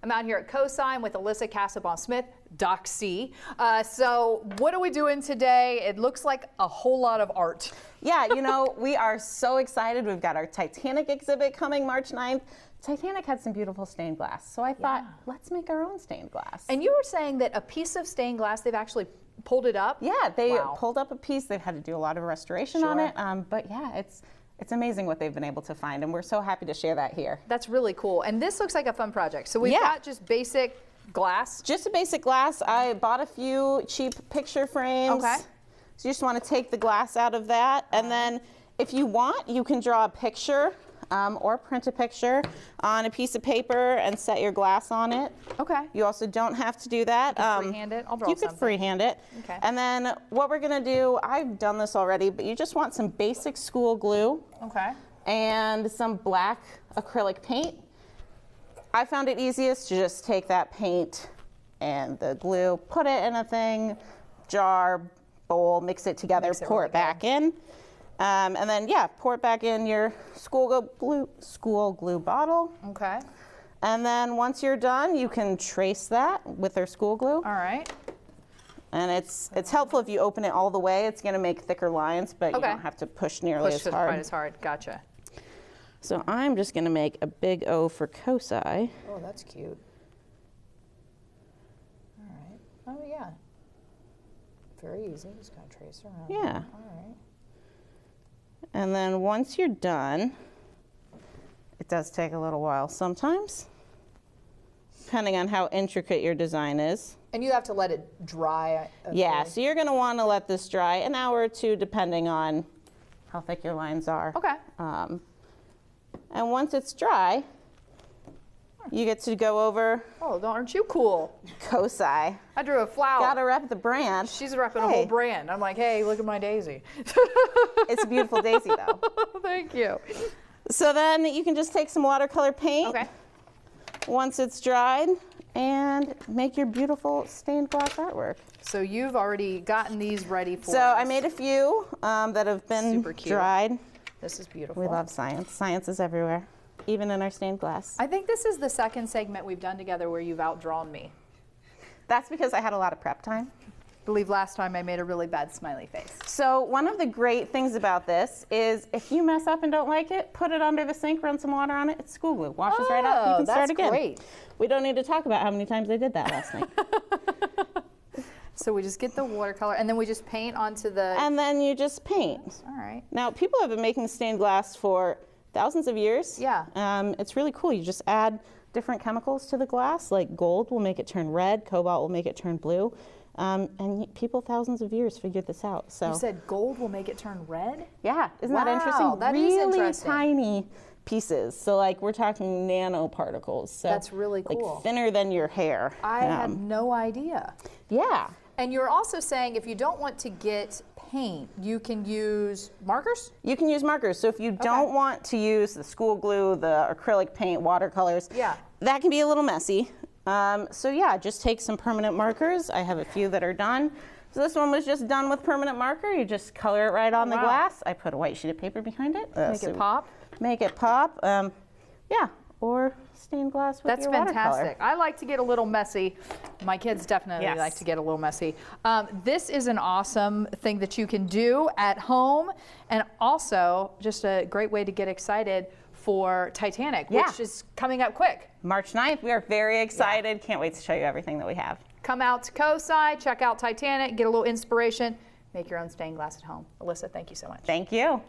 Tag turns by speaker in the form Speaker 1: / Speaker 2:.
Speaker 1: I'm out here at COSI with Alyssa Casabon-Smith, Doc C. So what are we doing today? It looks like a whole lot of art.
Speaker 2: Yeah, you know, we are so excited. We've got our Titanic exhibit coming March 9th. Titanic had some beautiful stained glass, so I thought, let's make our own stained glass.
Speaker 1: And you were saying that a piece of stained glass, they've actually pulled it up?
Speaker 2: Yeah, they pulled up a piece. They've had to do a lot of restoration on it, but yeah, it's amazing what they've been able to find, and we're so happy to share that here.
Speaker 1: That's really cool. And this looks like a fun project. So we've got just basic glass.
Speaker 2: Just a basic glass. I bought a few cheap picture frames.
Speaker 1: Okay.
Speaker 2: So you just want to take the glass out of that, and then if you want, you can draw a picture or print a picture on a piece of paper and set your glass on it.
Speaker 1: Okay.
Speaker 2: You also don't have to do that.
Speaker 1: Freehand it? I'll draw something.
Speaker 2: You could freehand it.
Speaker 1: Okay.
Speaker 2: And then what we're going to do, I've done this already, but you just want some basic school glue.
Speaker 1: Okay.
Speaker 2: And some black acrylic paint. I found it easiest to just take that paint and the glue, put it in a thing, jar, bowl, mix it together, pour it back in. And then, pour it back in your school glue bottle.
Speaker 1: Okay.
Speaker 2: And then once you're done, you can trace that with our school glue.
Speaker 1: All right.
Speaker 2: And it's helpful if you open it all the way. It's going to make thicker lines, but you don't have to push nearly as hard.
Speaker 1: Quite as hard. Gotcha.
Speaker 2: So I'm just going to make a big O for COSI.
Speaker 1: Oh, that's cute. All right. Oh, yeah. Very easy. Just going to trace around.
Speaker 2: Yeah.
Speaker 1: All right.
Speaker 2: And then once you're done, it does take a little while sometimes, depending on how intricate your design is.
Speaker 1: And you have to let it dry.
Speaker 2: Yeah, so you're going to want to let this dry an hour or two, depending on how thick your lines are.
Speaker 1: Okay.
Speaker 2: And once it's dry, you get to go over.
Speaker 1: Oh, aren't you cool?
Speaker 2: COSI.
Speaker 1: I drew a flower.
Speaker 2: Gotta rep the brand.
Speaker 1: She's repping a whole brand. I'm like, hey, look at my daisy.
Speaker 2: It's a beautiful daisy, though.
Speaker 1: Thank you.
Speaker 2: So then you can just take some watercolor paint.
Speaker 1: Okay.
Speaker 2: Once it's dried, and make your beautiful stained glass artwork.
Speaker 1: So you've already gotten these ready for
Speaker 2: So
Speaker 1: us.
Speaker 2: I made a few that have been dried.
Speaker 1: This is beautiful.
Speaker 2: We love science. Science is everywhere, even in our stained glass.
Speaker 1: I think this is the second segment we've done together where you've outdrawn me.
Speaker 2: That's because I had a lot of prep time.
Speaker 1: I believe last time I made a really bad smiley face.
Speaker 2: So one of the great things about this is if you mess up and don't like it, put it under the sink, run some water on it. It's school glue. Washes right off. You can start again.
Speaker 1: Great.
Speaker 2: We don't need to talk about how many times I did that last night.
Speaker 1: So we just get the watercolor and then we just paint onto the...
Speaker 2: And then you just paint.
Speaker 1: All right.
Speaker 2: Now people have been making stained glass for thousands of years.
Speaker 1: Yeah.
Speaker 2: It's really cool. You just add different chemicals to the glass, like gold will make it turn red, cobalt will make it turn blue. And people thousands of years figured this out. So
Speaker 1: you said gold will make it turn red?
Speaker 2: Yeah, isn't that interesting?
Speaker 1: That is interesting.
Speaker 2: Really tiny pieces. So like we're talking nanoparticles. So
Speaker 1: that's really cool.
Speaker 2: Like thinner than your hair.
Speaker 1: I had no idea.
Speaker 2: Yeah.
Speaker 1: And you're also saying if you don't want to get paint, you can use markers?
Speaker 2: You can use markers. So if you don't want to use the school glue, the acrylic paint, watercolors, that can be a little messy. So yeah, just take some permanent markers. I have a few that are done. So this one was just done with permanent marker. You just color it right on the glass. I put a white sheet of paper behind it.
Speaker 1: Make it pop?
Speaker 2: Make it pop. Yeah, or stained glass with your watercolor.
Speaker 1: That's fantastic. I like to get a little messy. My kids definitely like to get a little messy. This is an awesome thing that you can do at home, and also just a great way to get excited for Titanic, which is coming up quick.
Speaker 2: March 9th, we are very excited. Can't wait to show you everything that we have.
Speaker 1: Come out to COSI, check out Titanic, get a little inspiration, make your own stained glass at home. Alyssa, thank you so much.
Speaker 2: Thank you.